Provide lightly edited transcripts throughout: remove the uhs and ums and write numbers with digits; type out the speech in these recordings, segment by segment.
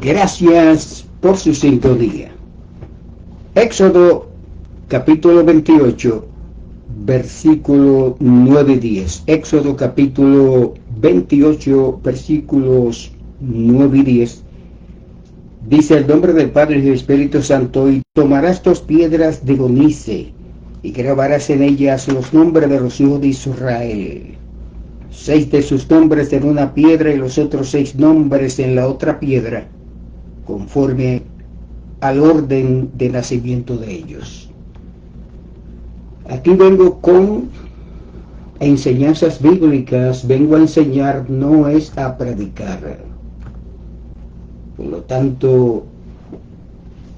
Gracias por su sintonía. Éxodo capítulo 28, versículo 9 y 10. Éxodo capítulo 28, versículos 9 y 10. Dice el nombre del Padre y del Espíritu Santo, y tomarás 2 piedras de onice y grabarás en ellas los nombres de los hijos de Israel. 6 de sus nombres en una piedra y los otros 6 nombres en la otra piedra, conforme al orden de nacimiento de ellos. Aquí vengo con enseñanzas bíblicas, vengo a enseñar, no es a predicar. Por lo tanto,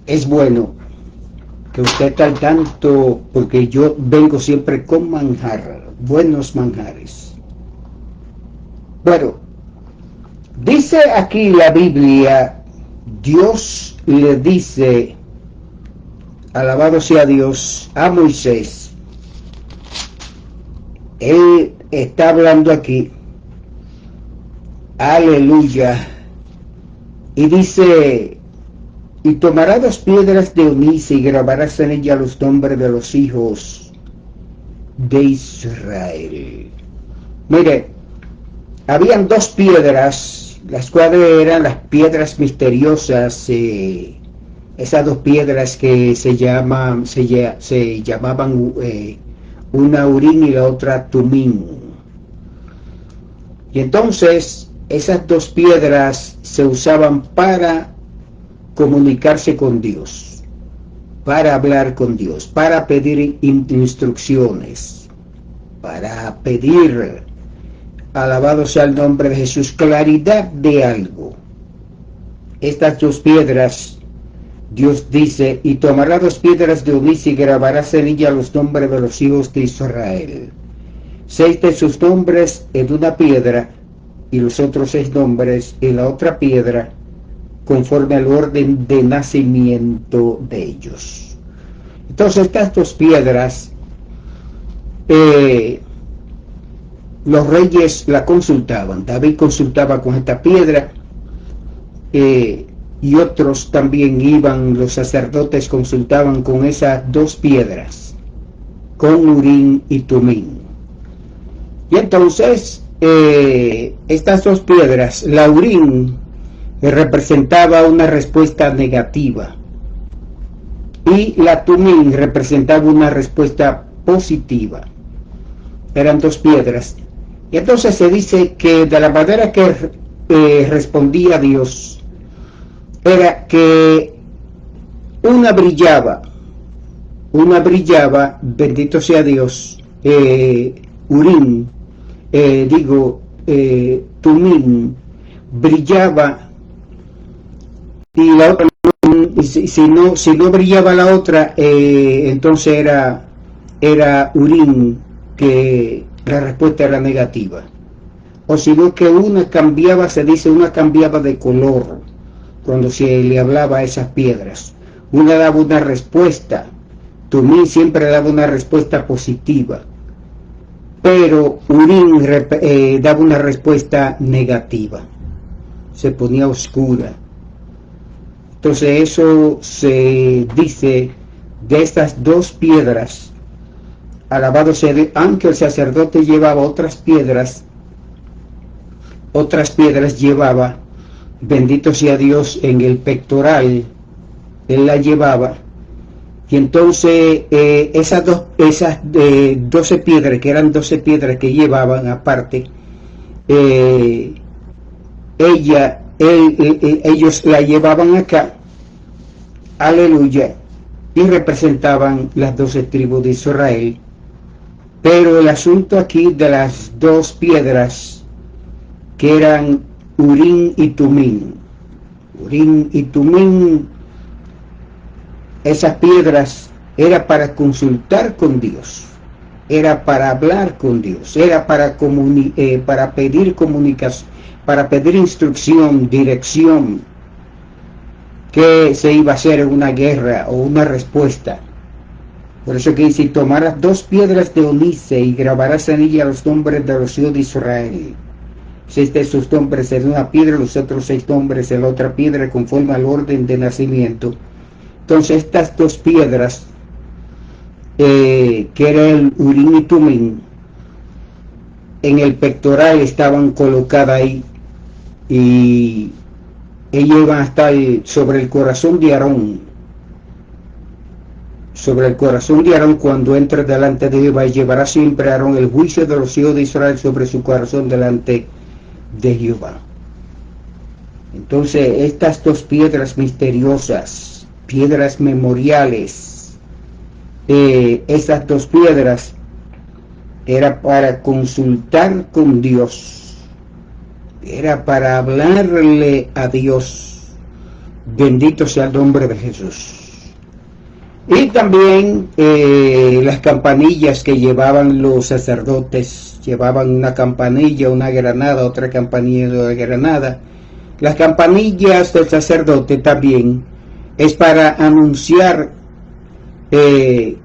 es bueno que usted esté al tanto, porque yo vengo siempre con manjar, buenos manjares. Bueno, dice aquí la Biblia, Dios le dice, alabado sea Dios, a Moisés. Él está hablando aquí, aleluya, y dice, y tomarás 2 piedras de onice y grabarás en ellas los nombres de los hijos de Israel. Mire, habían 2 piedras, las cuales eran las piedras misteriosas, esas 2 piedras que se llamaban una Urim y la otra Tumim. Y entonces esas 2 piedras se usaban para comunicarse con Dios, para hablar con Dios, para pedir instrucciones, para pedir, alabado sea el nombre de Jesús, claridad de algo. Estas 2 piedras, Dios dice, y tomarás 2 piedras de onice y grabarás en ellas los nombres de los hijos de Israel. 6 de sus nombres en una piedra y los otros 6 nombres en la otra piedra, conforme al orden de nacimiento de ellos. Entonces estas 2 piedras, los reyes la consultaban. David consultaba con esta piedra, y otros también iban, los sacerdotes consultaban con esas 2 piedras, con Urim y Tumim. Y entonces estas 2 piedras, la Urim representaba una respuesta negativa y la Tumim representaba una respuesta positiva. Eran 2 piedras. Y entonces se dice que de la manera que respondía Dios era que una brillaba, bendito sea Dios, Urim, Tumim, brillaba, y la otra, si no brillaba la otra, entonces era Urim, que la respuesta era negativa. O si no, que una cambiaba, se dice, una cambiaba de color cuando se le hablaba a esas piedras. Una daba una respuesta, Tumim siempre daba una respuesta positiva, pero Urim daba una respuesta negativa, se ponía oscura. Entonces eso se dice de estas 2 piedras. Alabado sea Dios, aunque el sacerdote llevaba otras piedras llevaba, bendito sea Dios, en el pectoral, él la llevaba. Y entonces esas 12 piedras, que eran 12 piedras que llevaban aparte, ellos la llevaban acá, aleluya, y representaban las 12 tribus de Israel. Pero el asunto aquí de las 2 piedras, que eran Urim y Tumim, esas piedras era para consultar con Dios, era para hablar con Dios, era para pedir comunicación, para pedir instrucción, dirección, que se iba a hacer en una guerra o una respuesta. Por eso que dice, y tomarás 2 piedras de onice y grabarás en ellas los nombres de los hijos de Israel. 6 de sus nombres en una piedra, los otros 6 nombres en la otra piedra, conforme al orden de nacimiento. Entonces estas 2 piedras, que era el Urim y Tumim, en el pectoral estaban colocadas ahí, y ellas iban a estar sobre el corazón de Aarón. Sobre el corazón de Aarón cuando entre delante de Jehová, y llevará siempre a Aarón el juicio de los hijos de Israel sobre su corazón delante de Jehová. Entonces estas 2 piedras misteriosas, piedras memoriales, esas 2 piedras era para consultar con Dios, era para hablarle a Dios. Bendito sea el nombre de Jesús. Y también las campanillas que llevaban los sacerdotes, llevaban una campanilla, una granada, otra campanilla, una granada. Las campanillas del sacerdote también es para anunciar que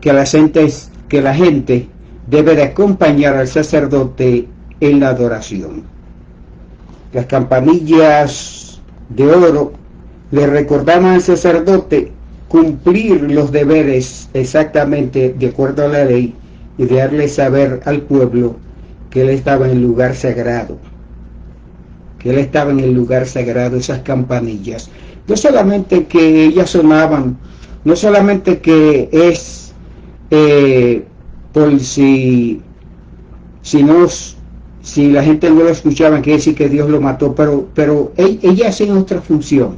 la gente debe de acompañar al sacerdote en la adoración. Las campanillas de oro le recordaban al sacerdote cumplir los deberes exactamente de acuerdo a la ley, y de darle saber al pueblo que él estaba en el lugar sagrado, esas campanillas. No solamente que ellas sonaban, no solamente que es por si la gente no lo escuchaba, quiere decir que Dios lo mató, pero ellas hacían otra función.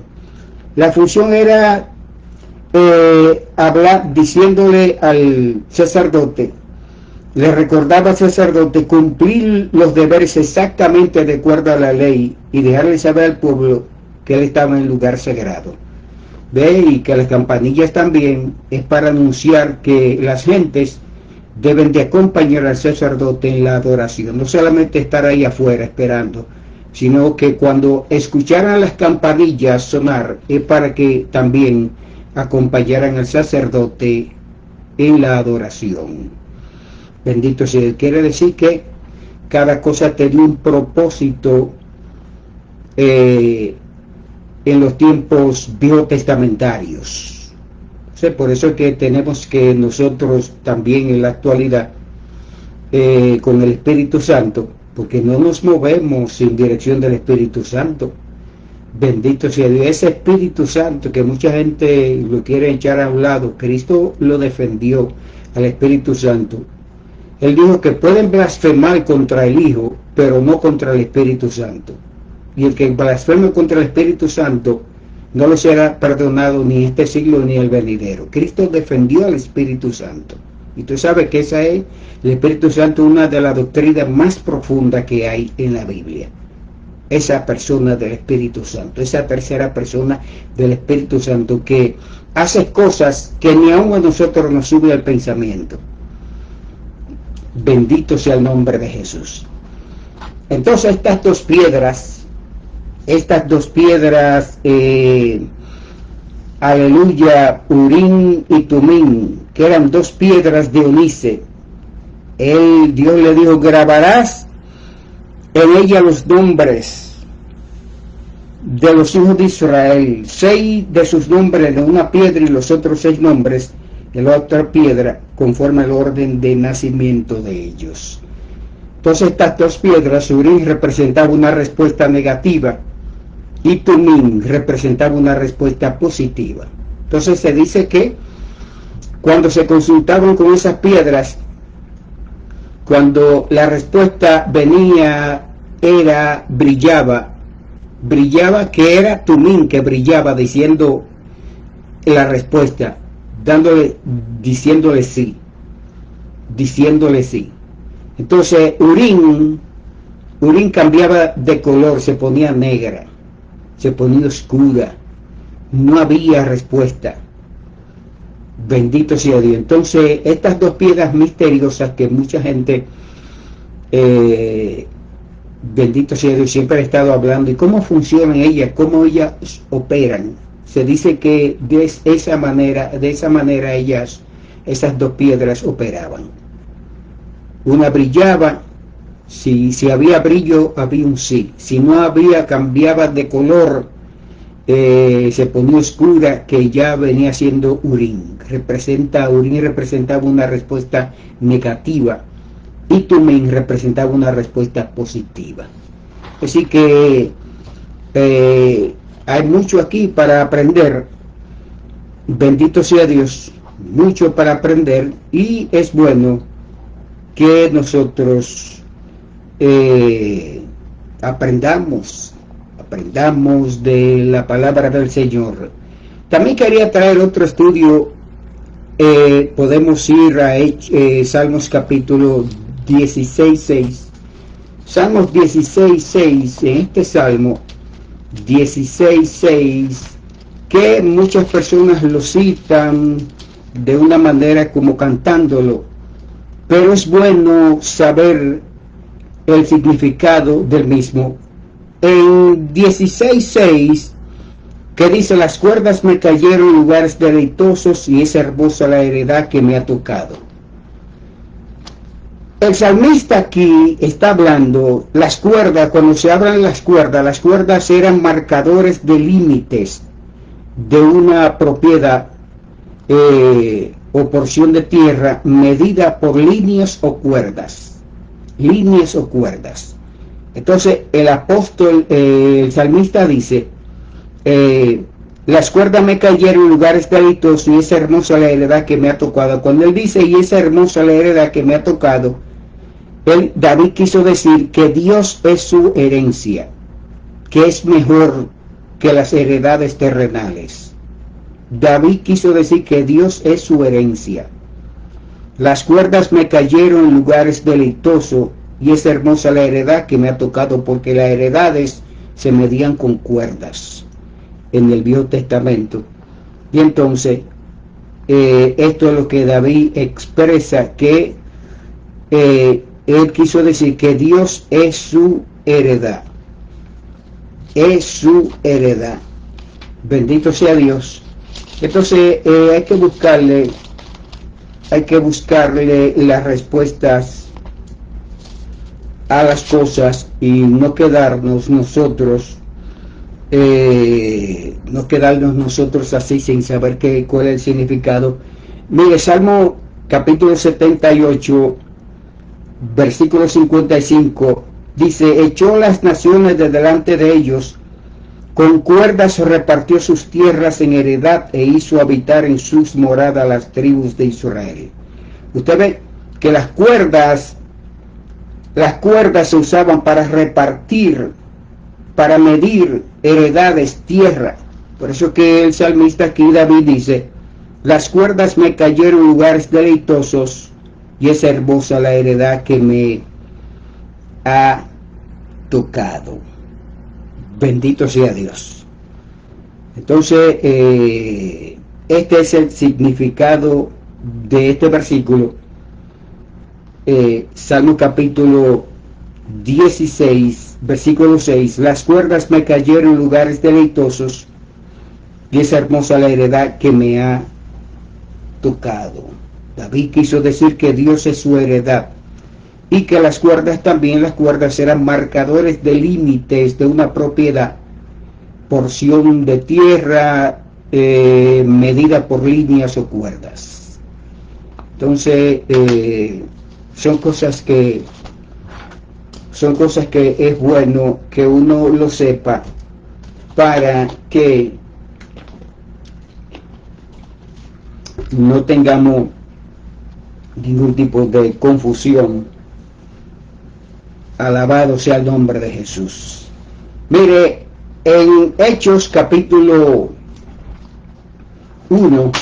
La función era hablar, diciéndole al sacerdote, le recordaba al sacerdote cumplir los deberes exactamente de acuerdo a la ley, y dejarle saber al pueblo que él estaba en el lugar sagrado. Ve, y que las campanillas también es para anunciar que las gentes deben de acompañar al sacerdote en la adoración, no solamente estar ahí afuera esperando, sino que cuando escucharan las campanillas sonar, es para que también acompañaran al sacerdote en la adoración. Bendito sea Él. Quiere decir que cada cosa tenía un propósito en los tiempos biotestamentarios. Por eso es que tenemos que nosotros también en la actualidad, con el Espíritu Santo, porque no nos movemos sin dirección del Espíritu Santo. Bendito sea Dios. Ese Espíritu Santo que mucha gente lo quiere echar a un lado, Cristo lo defendió al Espíritu Santo. Él dijo que pueden blasfemar contra el Hijo, pero no contra el Espíritu Santo. Y el que blasfeme contra el Espíritu Santo no lo será perdonado ni este siglo ni el venidero. Cristo defendió al Espíritu Santo. Y tú sabes que esa es, el Espíritu Santo, una de las doctrinas más profundas que hay en la Biblia. Esa persona del Espíritu Santo, esa tercera persona del Espíritu Santo, que hace cosas que ni aun a nosotros nos sube al pensamiento. Bendito sea el nombre de Jesús. Entonces estas dos piedras, aleluya, Urim y Tumim, que eran 2 piedras de ónice, Dios le dijo: grabarás en ella los nombres de los hijos de Israel, 6 de sus nombres en una piedra, y los otros 6 nombres en la otra piedra, conforme al orden de nacimiento de ellos. Entonces estas 2 piedras, Urim representaba una respuesta negativa y Tumim representaba una respuesta positiva. Entonces se dice que cuando se consultaban con esas piedras, cuando la respuesta venía, brillaba, que era Tumim, que brillaba diciendo la respuesta, diciéndole sí. Entonces Urim cambiaba de color, se ponía negra, se ponía oscura, no había respuesta. Bendito sea Dios. Entonces estas 2 piedras misteriosas que mucha gente, bendito sea Dios, siempre ha estado hablando, y cómo funcionan ellas, cómo ellas operan. Se dice que de esa manera esas 2 piedras operaban. Una brillaba Si había brillo, había un sí. Si no había, cambiaba de color, se ponía oscura, que ya venía siendo Urim. Urim representaba una respuesta negativa y Tumim representaba una respuesta positiva. Así que hay mucho aquí para aprender. Bendito sea Dios, mucho para aprender, y es bueno que nosotros aprendamos de la palabra del Señor. También quería traer otro estudio. Podemos ir a Salmos capítulo 16:6. Salmos 16:6, en este Salmo 16:6, que muchas personas lo citan de una manera como cantándolo, pero es bueno saber el significado del mismo. En 16:6, que dice: las cuerdas me cayeron en lugares deleitosos, y es hermosa la heredad que me ha tocado. El salmista aquí está hablando, las cuerdas, cuando se hablan las cuerdas eran marcadores de límites de una propiedad o porción de tierra, medida por líneas o cuerdas. Entonces el apóstol, el salmista dice, las cuerdas me cayeron en lugares deleitosos, y es hermosa la heredad que me ha tocado. Cuando él dice, y es hermosa la heredad que me ha tocado, David quiso decir que Dios es su herencia, que es mejor que las heredades terrenales. David quiso decir que Dios es su herencia. Las cuerdas me cayeron en lugares deleitosos, y es hermosa la heredad que me ha tocado, porque las heredades se medían con cuerdas en el Viejo Testamento. Y entonces esto es lo que David expresa, que él quiso decir que Dios es su heredad. Es su heredad. Bendito sea Dios. Entonces hay que buscarle las respuestas a las cosas, y no quedarnos nosotros así sin saber cuál es el significado. Mire, Salmo capítulo 78, versículo 55, dice: echó las naciones de delante de ellos, con cuerdas repartió sus tierras en heredad, e hizo habitar en sus moradas las tribus de Israel. Usted ve que las cuerdas se usaban para repartir, para medir heredades, tierra. Por eso que el salmista aquí, David, dice: las cuerdas me cayeron en lugares deleitosos, y es hermosa la heredad que me ha tocado. Bendito sea Dios. Entonces este es el significado de este versículo. Salmo capítulo 16, versículo 6: las cuerdas me cayeron en lugares deleitosos, y es hermosa la heredad que me ha tocado. David quiso decir que Dios es su heredad, y que las cuerdas eran marcadores de límites de una propiedad, porción de tierra medida por líneas o cuerdas. Entonces son cosas que es bueno que uno lo sepa, para que no tengamos ningún tipo de confusión. Alabado sea el nombre de Jesús. Mire, en Hechos capítulo 1,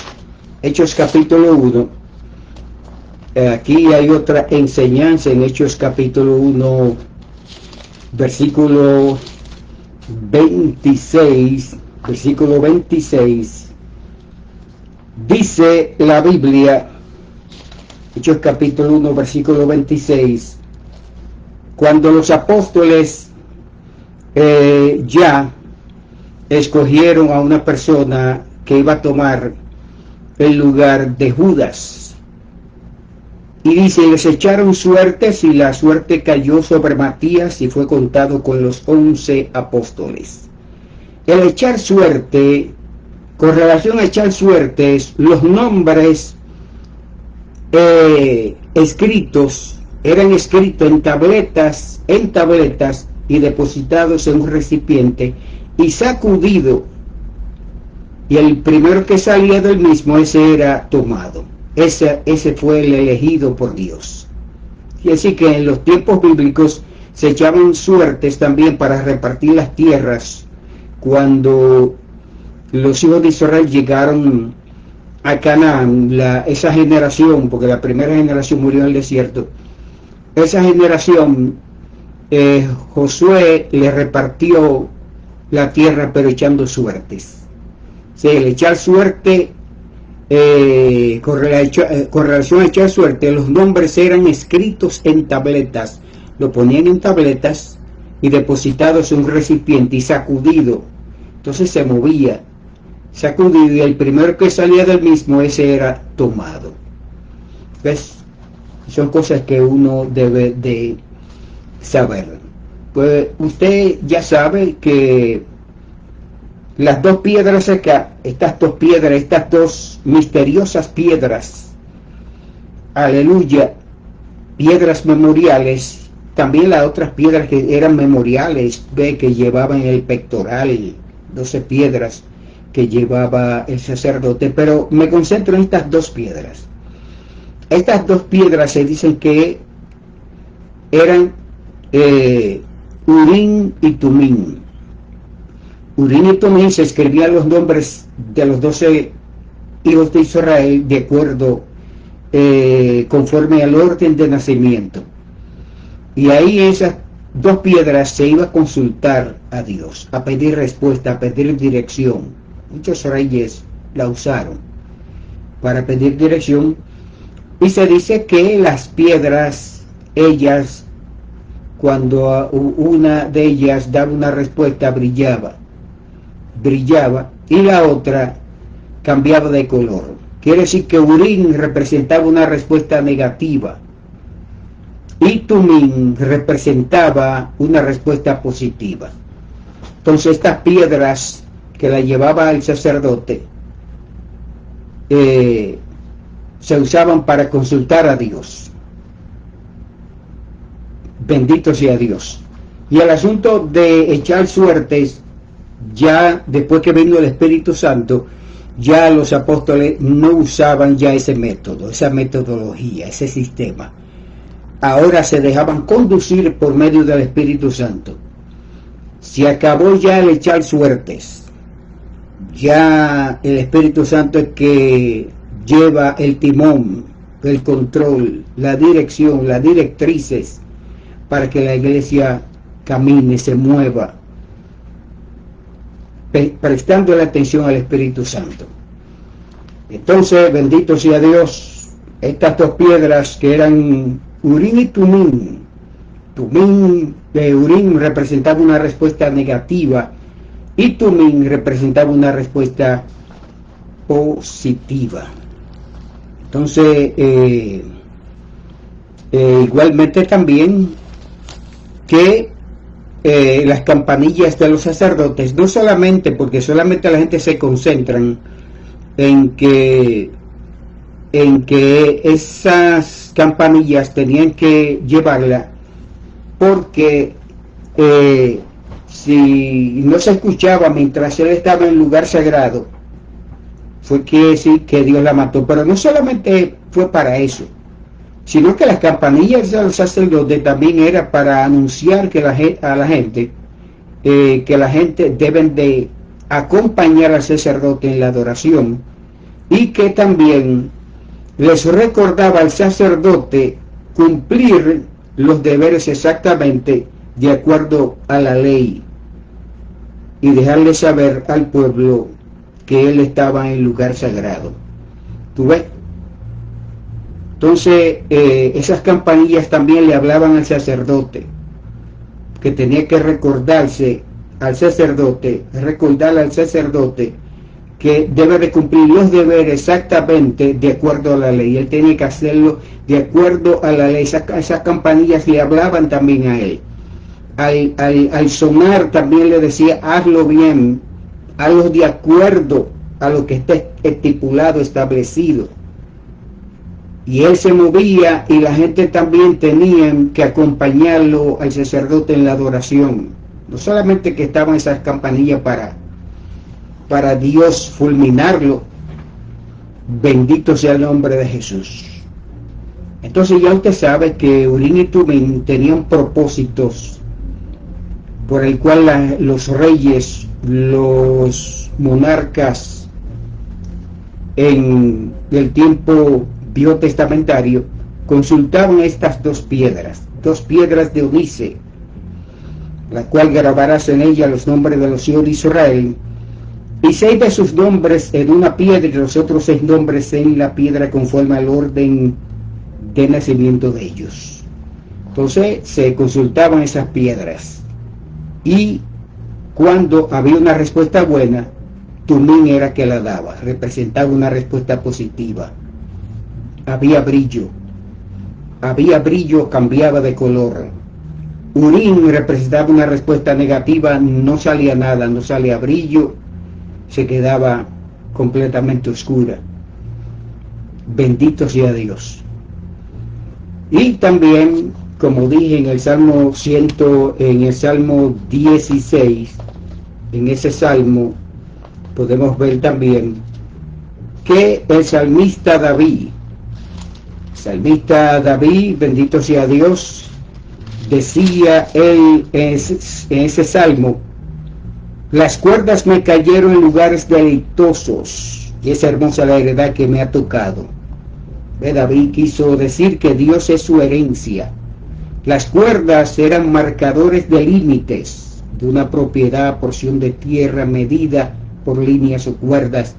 aquí hay otra enseñanza en Hechos capítulo 1, versículo 26, dice la Biblia, Hechos capítulo 1, versículo 26, cuando los apóstoles ya escogieron a una persona que iba a tomar el lugar de Judas. Y dice, les echaron suertes y la suerte cayó sobre Matías y fue contado con los 11 apóstoles. El echar suerte, con relación a echar suertes, los nombres escritos, eran escritos en tabletas y depositados en un recipiente y sacudido, y el primero que salía del mismo, ese era tomado. Ese fue el elegido por Dios. Y así que en los tiempos bíblicos se echaban suertes también para repartir las tierras cuando los hijos de Israel llegaron a Canaán, esa generación, porque la primera generación murió en el desierto. Esa generación, Josué le repartió la tierra, pero echando suertes. Sí, el echar suerte, con relación a echar suerte, los nombres eran escritos en tabletas, lo ponían en tabletas y depositados en un recipiente y sacudido. Entonces se movía, sacudido, y el primero que salía del mismo, ese era tomado. ¿Ves? Son cosas que uno debe de saber. Pues usted ya sabe que las dos piedras acá, estas dos misteriosas piedras, aleluya, piedras memoriales, también las otras piedras que eran memoriales, ve, que llevaban el pectoral, 12 piedras que llevaba el sacerdote, pero me concentro en estas dos piedras. Estas dos piedras se dicen que eran Urim y Tumim. Urim y Tumim se escribían los nombres de los 12 hijos de Israel de acuerdo, conforme al orden de nacimiento. Y ahí esas dos piedras se iba a consultar a Dios, a pedir respuesta, a pedir dirección. Muchos reyes la usaron para pedir dirección. Y se dice que las piedras, ellas, cuando una de ellas daba una respuesta, brillaba, y la otra cambiaba de color. Quiere decir que Urim representaba una respuesta negativa y Tumim representaba una respuesta positiva. Entonces estas piedras que la llevaba el sacerdote se usaban para consultar a Dios. Bendito sea Dios. Y el asunto de echar suertes, ya después que vino el Espíritu Santo, ya los apóstoles no usaban ya ese método, esa metodología, ese sistema. Ahora se dejaban conducir por medio del Espíritu Santo. Se acabó ya el echar suertes. Ya el Espíritu Santo es que lleva el timón, el control, la dirección, las directrices para que la iglesia camine, se mueva, prestando la atención al Espíritu Santo. Entonces, bendito sea Dios, estas dos piedras que eran Urim y Tumim. Urim representaba una respuesta negativa y Tumim representaba una respuesta positiva. Entonces, igualmente también que las campanillas de los sacerdotes, no solamente porque solamente la gente se concentran en que esas campanillas tenían que llevarla, porque si no se escuchaba mientras él estaba en el lugar sagrado, fue que decir que Dios la mató. Pero no solamente fue para eso, sino que las campanillas de los sacerdotes también era para anunciar que a la gente que la gente deben de acompañar al sacerdote en la adoración, y que también les recordaba al sacerdote cumplir los deberes exactamente de acuerdo a la ley, y dejarle saber al pueblo que él estaba en el lugar sagrado. ¿Tú ves? Entonces, esas campanillas también le hablaban al sacerdote, que tenía que recordarle al sacerdote que debe de cumplir los deberes exactamente de acuerdo a la ley. Él tenía que hacerlo de acuerdo a la ley. Esas campanillas le hablaban también a él. Al sonar también le decía, hazlo bien, hazlo de acuerdo a lo que está estipulado, establecido. Y él se movía y la gente también tenía que acompañarlo al sacerdote en la adoración. No solamente que estaban esas campanillas para Dios fulminarlo, bendito sea el nombre de Jesús. Entonces ya usted sabe que Urim y Tumim tenían propósitos por el cual los reyes, los monarcas en el tiempo biotestamentario consultaban estas dos piedras de ónice, la cual grabarás en ella los nombres de los hijos de Israel, y 6 de sus nombres en una piedra y los otros 6 nombres en la piedra conforme al orden de nacimiento de ellos. Entonces se consultaban esas piedras y cuando había una respuesta buena, Tumim era que la daba, representaba una respuesta positiva. Había brillo, cambiaba de color. Urim representaba una respuesta negativa, no salía nada, no salía brillo, se quedaba completamente oscura. Bendito sea Dios. Y también, como dije en el Salmo 16, en ese salmo podemos ver también que el salmista David, bendito sea Dios, decía él en ese salmo, las cuerdas me cayeron en lugares deleitosos, y es hermosa la heredad que me ha tocado. David quiso decir que Dios es su herencia. Las cuerdas eran marcadores de límites de una propiedad, porción de tierra medida por líneas o cuerdas.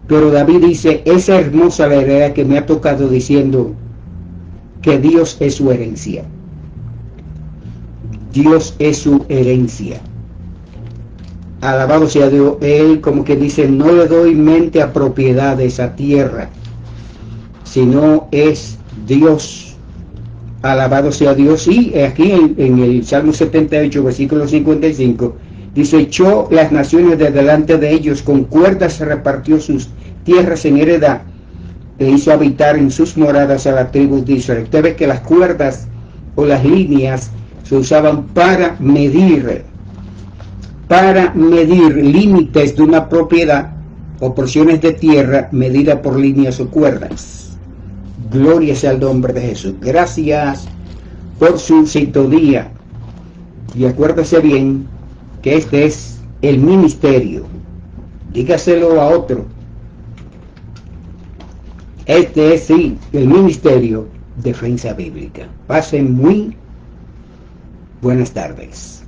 Pero David dice, es hermosa la heredad que me ha tocado, diciendo que Dios es su herencia. Dios es su herencia. Alabado sea Dios. Él como que dice, no le doy mente a propiedades, a tierra, sino es Dios. Alabado sea Dios. Y aquí en el Salmo 78, versículo 55, dice, echó las naciones de delante de ellos, con cuerdas repartió sus tierras en heredad, e hizo habitar en sus moradas a la tribu de Israel. Usted ve que las cuerdas o las líneas se usaban para medir límites de una propiedad o porciones de tierra medida por líneas o cuerdas. Gloria sea el nombre de Jesús. Gracias por su sintonía. Y acuérdese bien que este es el ministerio. Dígaselo a otro. Este es, sí, el ministerio Defensa Bíblica. Pasen muy buenas tardes.